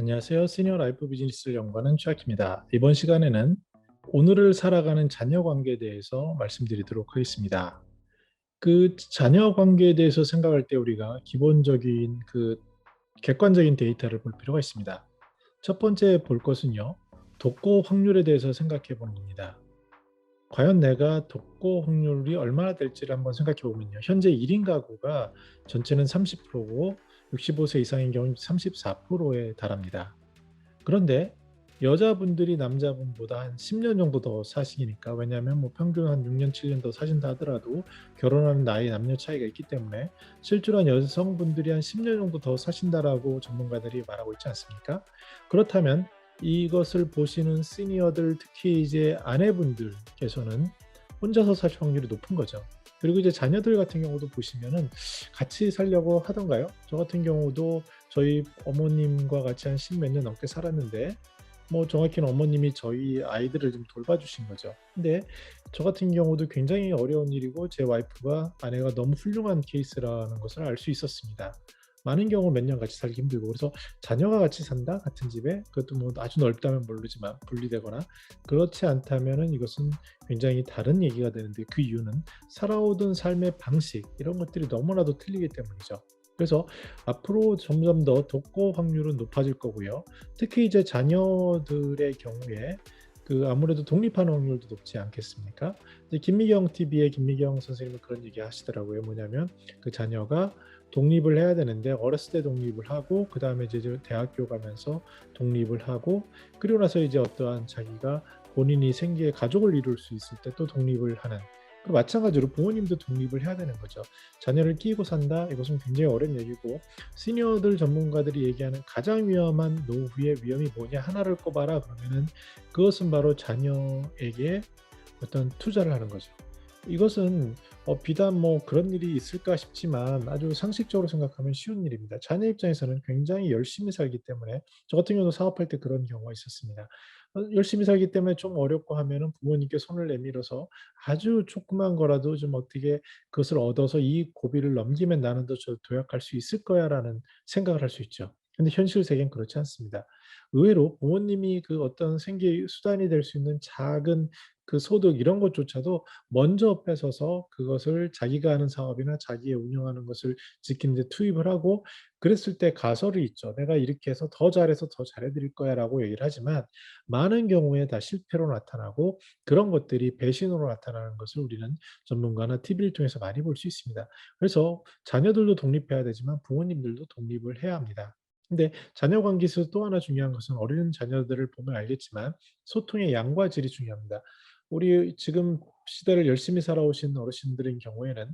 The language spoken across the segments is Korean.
안녕하세요. 시니어 라이프 비즈니스를 연구하는 최학입니다. 이번 시간에는 오늘을 살아가는 자녀 관계에 대해서 말씀드리도록 하겠습니다. 그 자녀 관계에 대해서 생각할 때 우리가 기본적인 객관적인 데이터를 볼 필요가 있습니다. 첫 번째 볼 것은요, 독거 확률에 대해서 생각해 보는 겁니다. 과연 내가 독거 확률이 얼마나 될지를 한번 생각해 보면요. 현재 1인 가구가 전체는 30%고 65세 이상인 경우는 34%에 달합니다. 그런데 여자분들이 남자분보다 한 10년 정도 더 사시니까, 왜냐하면 뭐 평균 한 6년, 7년 더 사신다 하더라도 결혼하는 나이 남녀 차이가 있기 때문에 실제로 한 여성분들이 한 10년 정도 더 사신다라고 전문가들이 말하고 있지 않습니까? 그렇다면 이것을 보시는 시니어들, 특히 이제 아내분들께서는 혼자서 살 확률이 높은 거죠. 그리고 이제 자녀들 같은 경우도 보시면은 같이 살려고 하던가요? 저 같은 경우도 저희 어머님과 같이 한 십 몇 년 넘게 살았는데, 뭐 정확히는 어머님이 저희 아이들을 좀 돌봐주신 거죠. 근데 저 같은 경우도 굉장히 어려운 일이고 제 와이프가 아내가 너무 훌륭한 케이스라는 것을 알 수 있었습니다. 많은 경우 몇 년 같이 살기 힘들고, 그래서 자녀가 같이 산다 같은 집에, 그것도 뭐 아주 넓다면 모르지만 분리되거나 그렇지 않다면은 이것은 굉장히 다른 얘기가 되는데, 그 이유는 살아오던 삶의 방식 이런 것들이 너무나도 틀리기 때문이죠. 그래서 앞으로 점점 더 독거 확률은 높아질 거고요. 특히 이제 자녀들의 경우에 아무래도 독립하는 확률도 높지 않겠습니까? 이제 김미경 TV의 김미경 선생님은 그런 얘기 하시더라고요. 뭐냐면 그 자녀가 독립을 해야 되는데 어렸을 때 독립을 하고, 그다음에 이제 대학교 가면서 독립을 하고, 그리고 나서 이제 어떠한 자기가 본인이 생계에 가족을 이룰 수 있을 때 또 독립을 하는, 그리고 마찬가지로 부모님도 독립을 해야 되는 거죠. 자녀를 끼고 산다, 이것은 굉장히 어려운 얘기고, 시니어들 전문가들이 얘기하는 가장 위험한 노후의 위험이 뭐냐 하나를 꼽아라 그러면은 그것은 바로 자녀에게 어떤 투자를 하는 거죠. 이것은 비단 뭐 그런 일이 있을까 싶지만 아주 상식적으로 생각하면 쉬운 일입니다. 자녀 입장에서는 굉장히 열심히 살기 때문에, 저 같은 경우도 사업할 때 그런 경우가 있었습니다. 열심히 살기 때문에 좀 어렵고 하면은 부모님께 손을 내밀어서 아주 조그만 거라도 좀 어떻게 그것을 얻어서 이 고비를 넘기면 나는 더 도약할 수 있을 거야라는 생각을 할 수 있죠. 근데 현실 세계는 그렇지 않습니다. 의외로 부모님이 그 어떤 생계 수단이 될 수 있는 작은 그 소득 이런 것조차도 먼저 뺏어서 그것을 자기가 하는 사업이나 자기의 운영하는 것을 지키는 데 투입을 하고, 그랬을 때 가설이 있죠. 내가 이렇게 해서 더 잘해서 더 잘해드릴 거야라고 얘기를 하지만 많은 경우에 다 실패로 나타나고, 그런 것들이 배신으로 나타나는 것을 우리는 전문가나 TV를 통해서 많이 볼 수 있습니다. 그래서 자녀들도 독립해야 되지만 부모님들도 독립을 해야 합니다. 근데 자녀 관계에서 또 하나 중요한 것은, 어린 자녀들을 보면 알겠지만 소통의 양과 질이 중요합니다. 우리 지금 시대를 열심히 살아오신 어르신들인 경우에는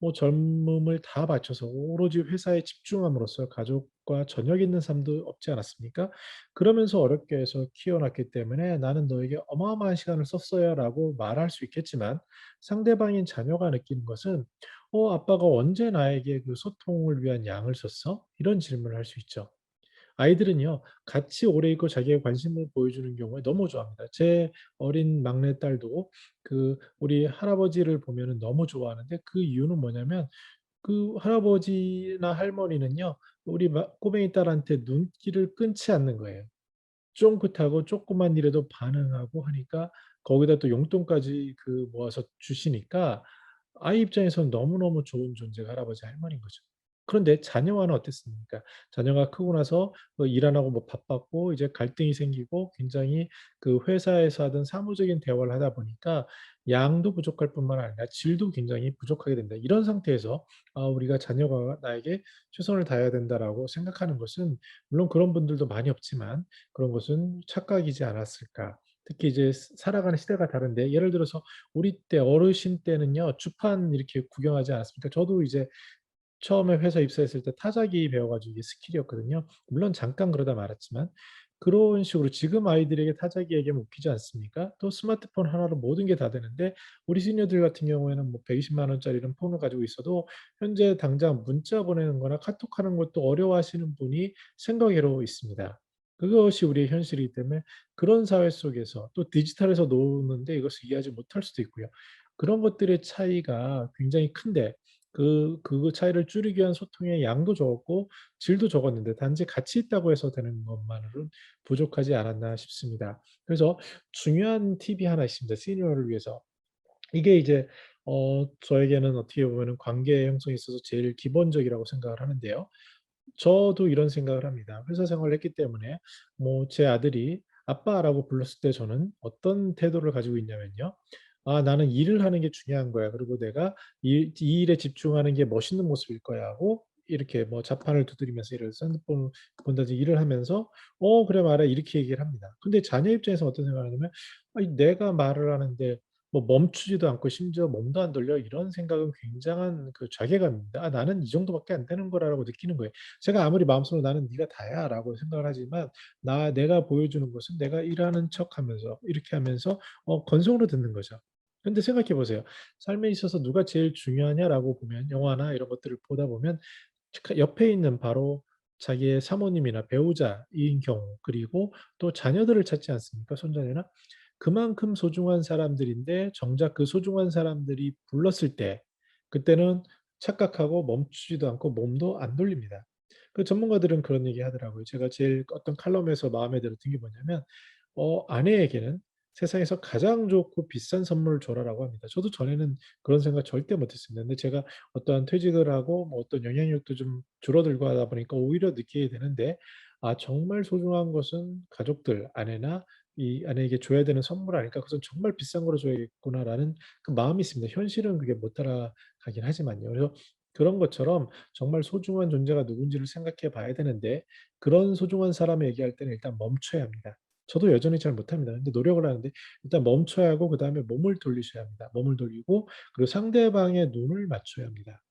뭐 젊음을 다 바쳐서 오로지 회사에 집중함으로써 가족과 저녁 있는 삶도 없지 않았습니까? 그러면서 어렵게 해서 키워놨기 때문에 나는 너에게 어마어마한 시간을 썼어요라고 말할 수 있겠지만, 상대방인 자녀가 느끼는 것은 아빠가 언제 나에게 그 소통을 위한 양을 썼어? 이런 질문을 할 수 있죠. 아이들은요, 같이 오래 있고 자기의 관심을 보여주는 경우에 너무 좋아합니다. 제 어린 막내딸도 우리 할아버지를 보면은 너무 좋아하는데, 그 이유는 뭐냐면 그 할아버지나 할머니는요, 우리 꼬맹이 딸한테 눈길을 끊지 않는 거예요. 쫑긋하고 조그만 일에도 반응하고 하니까, 거기다 또 용돈까지 모아서 주시니까 아이 입장에서는 너무너무 좋은 존재가 할아버지 할머니인 거죠. 그런데 자녀와는 어땠습니까? 자녀가 크고 나서 일 안 하고 뭐 바빴고 이제 갈등이 생기고, 굉장히 그 회사에서 하던 사무적인 대화를 하다 보니까 양도 부족할 뿐만 아니라 질도 굉장히 부족하게 된다. 이런 상태에서 우리가 자녀가 나에게 최선을 다해야 된다라고 생각하는 것은, 물론 그런 분들도 많이 없지만 그런 것은 착각이지 않았을까. 특히 이제 살아가는 시대가 다른데, 예를 들어서 우리 때 어르신 때는요, 주판 이렇게 구경하지 않았습니까? 저도 이제 처음에 회사 입사했을 때 타자기 배워가지고 이게 스킬이었거든요. 물론 잠깐 그러다 말았지만, 그런 식으로 지금 아이들에게 타자기 얘기하면 웃기지 않습니까? 또 스마트폰 하나로 모든 게 다 되는데, 우리 시니어들 같은 경우에는 뭐 120만 원짜리는 폰을 가지고 있어도 현재 당장 문자 보내는 거나 카톡 하는 것도 어려워하시는 분이 생각외로 있습니다. 그것이 우리의 현실이기 때문에, 그런 사회 속에서 또 디지털에서 노는데 이것을 이해하지 못할 수도 있고요. 그런 것들의 차이가 굉장히 큰데, 그 차이를 줄이기 위한 소통의 양도 적었고 질도 적었는데 단지 같이 있다고 해서 되는 것만으로는 부족하지 않았나 싶습니다. 그래서 중요한 팁이 하나 있습니다, 시니어를 위해서. 이게 이제 저에게는 어떻게 보면은 관계 형성에 있어서 제일 기본적이라고 생각을 하는데요. 저도 이런 생각을 합니다. 회사 생활을 했기 때문에 뭐 제 아들이 "아빠"라고 불렀을 때 저는 어떤 태도를 가지고 있냐면요. '아 나는 일을 하는 게 중요한 거야. 그리고 내가 이 일에 집중하는 게 멋있는 모습일 거야.' 하고 이렇게 뭐 자판을 두드리면서 예를 들어서 핸드폰을 본다든지 일을 하면서 "어 그래 말해." 이렇게 얘기를 합니다. 근데 자녀 입장에서 어떤 생각을 하냐면 '아니 내가 말을 하는데 뭐 멈추지도 않고 심지어 몸도 안 돌려.' 이런 생각은 굉장한 그 자괴감입니다. '아 나는 이 정도밖에 안 되는 거라.'라고 느끼는 거예요. 제가 아무리 마음속으로 '나는 네가 다야.'라고 생각을 하지만 내가 보여주는 것은 내가 일하는 척하면서 이렇게 하면서 건성으로 듣는 거죠. 근데 생각해 보세요. 삶에 있어서 누가 제일 중요하냐라고 보면 영화나 이런 것들을 보다 보면 옆에 있는 바로 자기의 사모님이나 배우자인 경우 그리고 또 자녀들을 찾지 않습니까? 손자녀나. 그만큼 소중한 사람들인데 정작 그 소중한 사람들이 불렀을 때 그때는 착각하고 멈추지도 않고 몸도 안 돌립니다. 그 전문가들은 그런 얘기하더라고요. 제가 제일 어떤 칼럼에서 마음에 들었던 게 뭐냐면 아내에게는 세상에서 가장 좋고 비싼 선물을 줘라라고 합니다. 저도 전에는 그런 생각 절대 못 했습니다. 근데 제가 어떠한 퇴직을 하고 뭐 어떤 영향력도 좀 줄어들고 하다 보니까 오히려 느끼게 되는데 '아 정말 소중한 것은 가족들, 아내나 이 아내에게 줘야 되는 선물 아닐까? 그것은 정말 비싼 거로 줘야겠구나.'라는 그 마음이 있습니다. 현실은 그게 못 따라가긴 하지만요. 그래서 그런 것처럼 정말 소중한 존재가 누군지를 생각해 봐야 되는데 그런 소중한 사람을 얘기할 때는 일단 멈춰야 합니다. 저도 여전히 잘 못합니다. 근데 노력을 하는데 일단 멈춰야 하고 그다음에 몸을 돌리셔야 합니다. 몸을 돌리고 그리고 상대방의 눈을 맞춰야 합니다.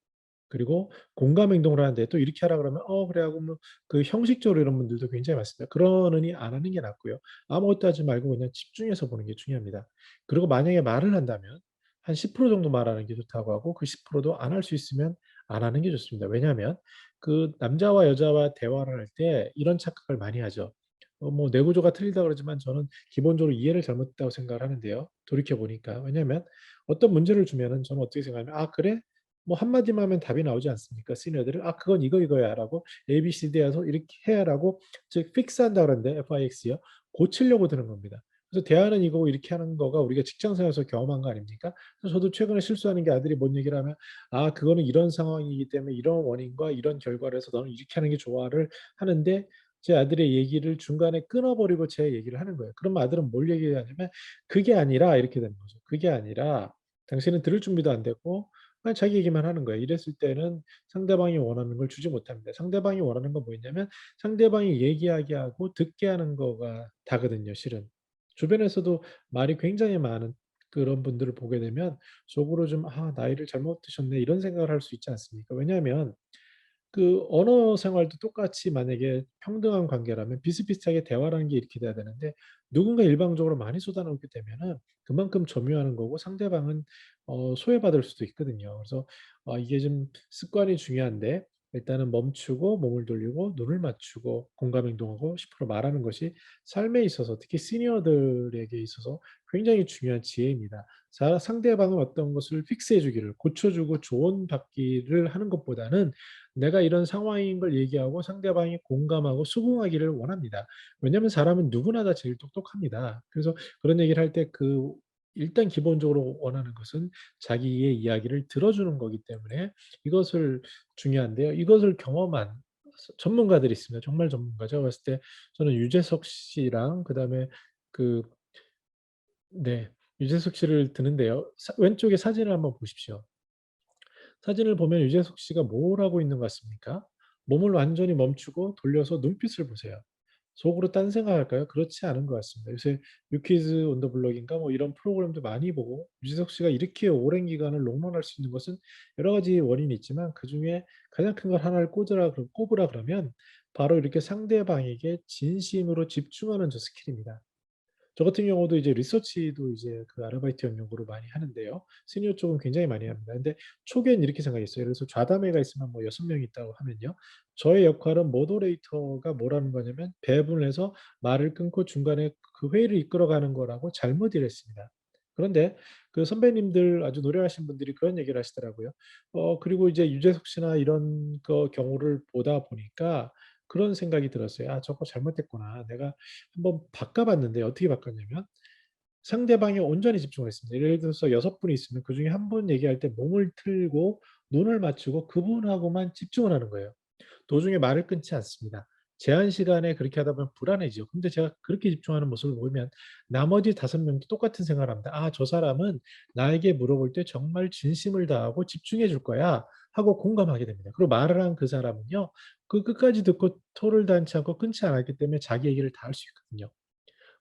그리고 공감 행동을 하는데 또 이렇게 하라 그러면 "어 그래." 하고 뭐 그 형식적으로 이런 분들도 굉장히 많습니다. 그러느니 안 하는 게 낫고요. 아무것도 하지 말고 그냥 집중해서 보는 게 중요합니다. 그리고 만약에 말을 한다면 한 10% 정도 말하는 게 좋다고 하고 그 10%도 안 할 수 있으면 안 하는 게 좋습니다. 왜냐하면 그 남자와 여자와 대화를 할 때 이런 착각을 많이 하죠. 뭐 뇌구조가 틀리다 그러지만 저는 기본적으로 이해를 잘못했다고 생각을 하는데요, 돌이켜 보니까. 왜냐하면 어떤 문제를 주면은 저는 어떻게 생각하냐면 '아 그래? 뭐 한마디만 하면 답이 나오지 않습니까? 시니어들은 "아 그건 이거야라고 ABCD 해서 이렇게 해라고 즉 픽스한다 그러는데 FIX요. 고치려고 드는 겁니다. 그래서 대화는 이거고 이렇게 하는 거가 우리가 직장 생활에서 경험한 거 아닙니까? 그래서 저도 최근에 실수하는 게 아들이 뭔 얘기를 하면 "아 그거는 이런 상황이기 때문에 이런 원인과 이런 결과를 해서 너는 이렇게 하는 게 좋아."를 하는데 제 아들의 얘기를 중간에 끊어 버리고 제 얘기를 하는 거예요. 그러면 아들은 뭘 얘기하냐면 "그게 아니라" 이렇게 되는 거죠. "그게 아니라 당신은 들을 준비도 안 됐고 그냥 자기 얘기만 하는 거예요." 이랬을 때는 상대방이 원하는 걸 주지 못합니다. 상대방이 원하는 건 뭐였냐면 상대방이 얘기하게 하고 듣게 하는 거가 다거든요 실은. 주변에서도 말이 굉장히 많은 그런 분들을 보게 되면 속으로 좀 '아 나이를 잘못 드셨네.' 이런 생각을 할 수 있지 않습니까? 왜냐하면 그 언어 생활도 똑같이 만약에 평등한 관계라면 비슷비슷하게 대화라는 게 이렇게 돼야 되는데 누군가 일방적으로 많이 쏟아놓게 되면은 그만큼 점유하는 거고 상대방은 소외받을 수도 있거든요. 그래서 이게 좀 습관이 중요한데 일단은 멈추고 몸을 돌리고 눈을 맞추고 공감 행동하고 10% 말하는 것이 삶에 있어서 특히 시니어들에게 있어서 굉장히 중요한 지혜입니다. 상대방은 어떤 것을 픽스해 주기를 고쳐 주고 조언받기를 하는 것보다는 내가 이런 상황인 걸 얘기하고 상대방이 공감하고 수긍하기를 원합니다. 왜냐하면 사람은 누구나 다 제일 똑똑합니다. 그래서 그런 얘기를 할 때 일단 기본적으로 원하는 것은 자기의 이야기를 들어주는 거기 때문에 이것을 중요한데요. 이것을 경험한 전문가들이 있습니다. 정말 전문가. 제가 봤을 때 저는 유재석 씨랑 그다음에 그 네. 유재석 씨를 드는데요. 왼쪽에 사진을 한번 보십시오. 사진을 보면 유재석 씨가 뭘 하고 있는 것 같습니까? 몸을 완전히 멈추고 돌려서 눈빛을 보세요. 속으로 딴 생각할까요? 그렇지 않은 것 같습니다. 요새 뉴키즈 온 더 블록인가 뭐 이런 프로그램도 많이 보고 유재석 씨가 이렇게 오랜 기간을 롱런할 수 있는 것은 여러 가지 원인이 있지만 그중에 가장 큰 걸 하나를 꼽으라 그러면 바로 이렇게 상대방에게 진심으로 집중하는 저 스킬입니다. 저 같은 경우도 이제 리서치도 이제 그 아르바이트 영역으로 많이 하는데요. 시니어 쪽은 굉장히 많이 합니다. 근데 초기에는 이렇게 생각했어요. 그래서 좌담회가 있으면 뭐 6 명이 있다고 하면요. 저의 역할은 모더레이터가 뭘 하는 거냐면 배분을 해서 말을 끊고 중간에 그 회의를 이끌어가는 거라고 잘못 이해했습니다. 그런데 그 선배님들 아주 노련하신 분들이 그런 얘기를 하시더라고요. 그리고 이제 유재석 씨나 이런 경우를 보다 보니까 그런 생각이 들었어요. '아 저거 잘못됐구나. 내가 한번 바꿔 봤는데' 어떻게 바꿨냐면 상대방이 온전히 집중을 했습니다. 예를 들어서 6분이 있으면 그중에 한 분 얘기할 때 몸을 틀고 눈을 맞추고 그분하고만 집중을 하는 거예요. 도중에 말을 끊지 않습니다. 제한 시간에 그렇게 하다 보면 불안해지죠. 근데 제가 그렇게 집중하는 모습을 보면 나머지 5 명도 똑같은 생각을 합니다. '아 저 사람은 나에게 물어볼 때 정말 진심을 다하고 집중해 줄 거야.' 하고 공감하게 됩니다. 그리고 말을 한 그 사람은요. 그 끝까지 듣고 토를 단치 않고 끊지 않았기 때문에 자기 얘기를 다 할 수 있거든요.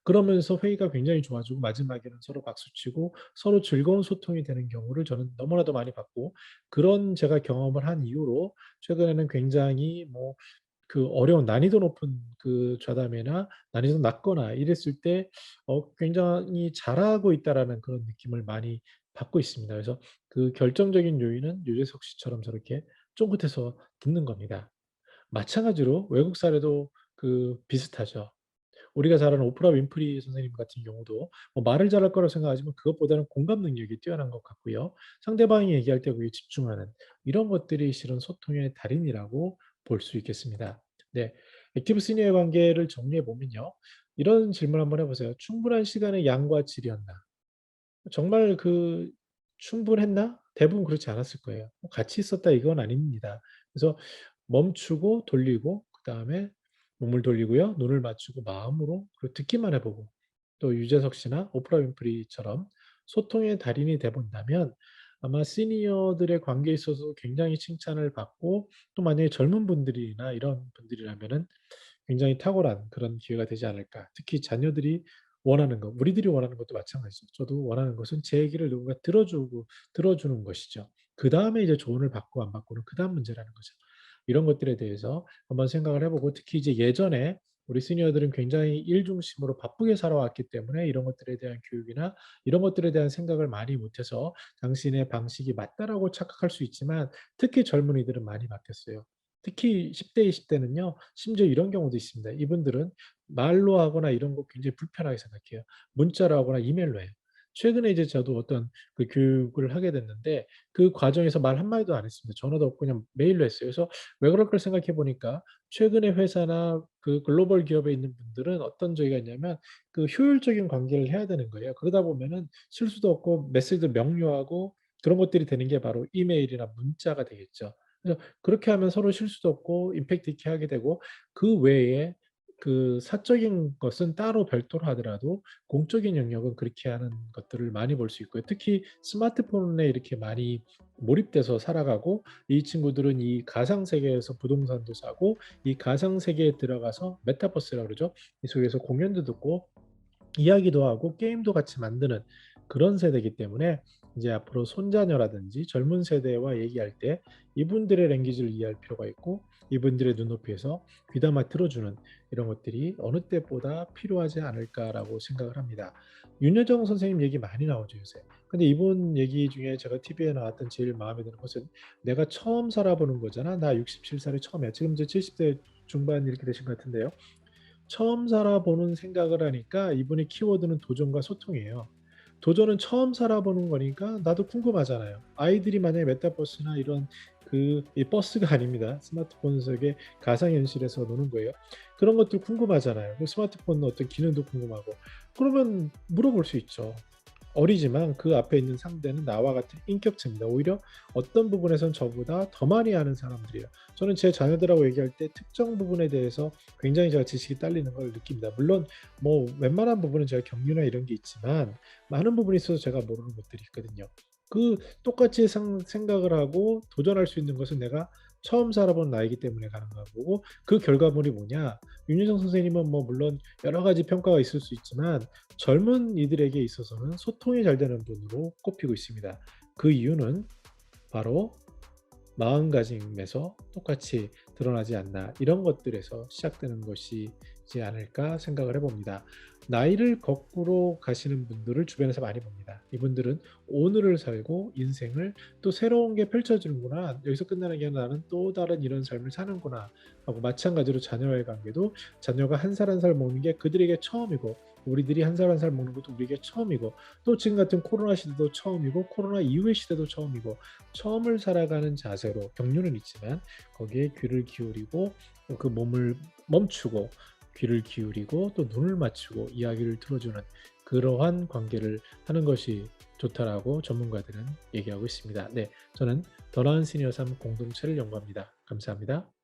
그러면서 회의가 굉장히 좋아지고 마지막에는 서로 박수치고 서로 즐거운 소통이 되는 경우를 저는 너무나도 많이 봤고 그런 제가 경험을 한 이후로 최근에는 굉장히 어려운 난이도 높은 그 좌담회나 난이도 낮거나 이랬을 때 굉장히 잘하고 있다라는 그런 느낌을 많이 받고 있습니다. 그래서 그 결정적인 요인은 유재석 씨처럼 저렇게 쫑긋해서 듣는 겁니다. 마찬가지로 외국 사례도 비슷하죠. 우리가 잘 아는 오프라 윈프리 선생님 같은 경우도 말을 잘할 거라고 생각하지만 그것보다는 공감 능력이 뛰어난 것 같고요. 상대방이 얘기할 때 거기에 집중하는 이런 것들이 실은 소통의 달인이라고 볼 수 있겠습니다. 네. 액티브 시니어의 관계를 정리해 보면요. 이런 질문 한번 해 보세요. '충분한 시간의 양과 질이었나?' 정말 충분했나? 대부분 그렇지 않았을 거예요. 같이 있었다 이건 아닙니다. 그래서 멈추고 돌리고 그다음에 몸을 돌리고요. 눈을 맞추고 마음으로 그리고 듣기만 해 보고 또 유재석 씨나 오프라 윈프리처럼 소통의 달인이 돼 본다면 아마 시니어들의 관계에 있어서 굉장히 칭찬을 받고 또 만약에 젊은 분들이나 이런 분들이라면은 굉장히 탁월한 그런 기회가 되지 않을까. 특히 자녀들이 원하는 것, 우리들이 원하는 것도 마찬가지죠. 저도 원하는 것은 제 얘기를 누군가 들어주는 것이죠. 그다음에 이제 조언을 받고 안 받고는 그다음 문제라는 거죠. 이런 것들에 대해서 한번 생각을 해 보고 특히 이제 예전에 우리 시니어들은 굉장히 일 중심으로 바쁘게 살아왔기 때문에 이런 것들에 대한 교육이나 이런 것들에 대한 생각을 많이 못해서 당신의 방식이 맞다라고 착각할 수 있지만 특히 젊은이들은 많이 바뀌었어요. 특히 10 대, 20 대는요. 심지어 이런 경우도 있습니다. 이분들은 말로 하거나 이런 거 굉장히 불편하게 생각해요. 문자로 하거나 이메일로 해요. 최근에 이제 저도 어떤 교육을 하게 됐는데 그 과정에서 말 한마디도 안 했습니다. 전화도 없고 그냥 메일로 했어요. 그래서 왜 그럴까 생각해 보니까 최근에 회사나 그 글로벌 기업에 있는 분들은 어떤 저기가 있냐면 효율적인 관계를 해야 되는 거예요. 그러다 보면은 실수도 없고 메시지도 명료하고 그런 것들이 되는 게 바로 이메일이나 문자가 되겠죠. 그래서 그렇게 하면 서로 실수도 없고 임팩트 있게 하게 되고 그 외에 사적인 것은 따로 별도로 하더라도 공적인 영역은 그렇게 하는 것들을 많이 볼 수 있고요. 특히 스마트폰에 이렇게 많이 몰입돼서 살아가고 이 친구들은 이 가상 세계에서 부동산도 사고 이 가상 세계에 들어가서 메타버스라고 그러죠. 이 속에서 공연도 듣고 이야기도 하고 게임도 같이 만드는 그런 세대이기 때문에 이제 앞으로 손자녀라든지 젊은 세대와 얘기할 때 이분들의 랭귀지를 이해할 필요가 있고 이분들의 눈높이에서 귀담아 들어주는 이런 것들이 어느 때보다 필요하지 않을까라고 생각을 합니다. 윤여정 선생님 얘기 많이 나오죠 요새. 근데 이분 얘기 중에 제가 TV에 나왔던 제일 마음에 드는 것은 "내가 처음 살아보는 거잖아. 나 67살에 처음이야." 지금 이제 70대 중반 이렇게 되신 것 같은데요. 처음 살아보는 생각을 하니까 이분의 키워드는 도전과 소통이에요. 도전은 처음 살아보는 거니까 나도 궁금하잖아요. 아이들이 만약에 메타버스나 이런 이 버스가 아닙니다. 스마트폰 속의 가상현실에서 노는 거예요. 그런 것들 궁금하잖아요. 그 스마트폰 어떤 기능도 궁금하고. 그러면 물어볼 수 있죠. 어리지만 그 앞에 있는 상대는 나와 같은 인격체입니다. 오히려 어떤 부분에선 저보다 더 많이 아는 사람들이에요. 저는 제 자녀들하고 얘기할 때 특정 부분에 대해서 굉장히 제가 지식이 딸리는 걸 느낍니다. 물론 웬만한 부분은 제가 경륜이나 이런 게 있지만 많은 부분이 있어서 제가 모르는 것들이 있거든요. 똑같이 생각을 하고 도전할 수 있는 것은 내가 처음 살아본 나이기 때문에 가능한 거고 그 결과물이 뭐냐? 윤여정 선생님은 물론 여러 가지 평가가 있을 수 있지만 젊은 이들에게 있어서는 소통이 잘 되는 분으로 꼽히고 있습니다. 그 이유는 바로 마음가짐에서 똑같이 드러나지 않나 이런 것들에서 시작되는 것이지 않을까 생각을 해봅니다. 나이를 거꾸로 가시는 분들을 주변에서 많이 봅니다. 이분들은 오늘을 살고 인생을 또 새로운 게 펼쳐지는구나. 여기서 끝나는 게 아니라 나는 또 다른 이런 삶을 사는구나 하고 마찬가지로 자녀와의 관계도 자녀가 한 살 한 살 먹는 게 그들에게 처음이고 우리들이 한 살 한 살 먹는 것도 우리에게 처음이고 또 지금 같은 코로나 시대도 처음이고 코로나 이후의 시대도 처음이고 처음을 살아가는 자세로 격려는 있지만 거기에 귀를 기울이고 그 몸을 멈추고 귀를 기울이고 또 눈을 맞추고 이야기를 들어주는 그러한 관계를 하는 것이 좋다라고 전문가들은 얘기하고 있습니다. 네, 저는 더 나은 시니어 삶 공동체를 연구합니다. 감사합니다.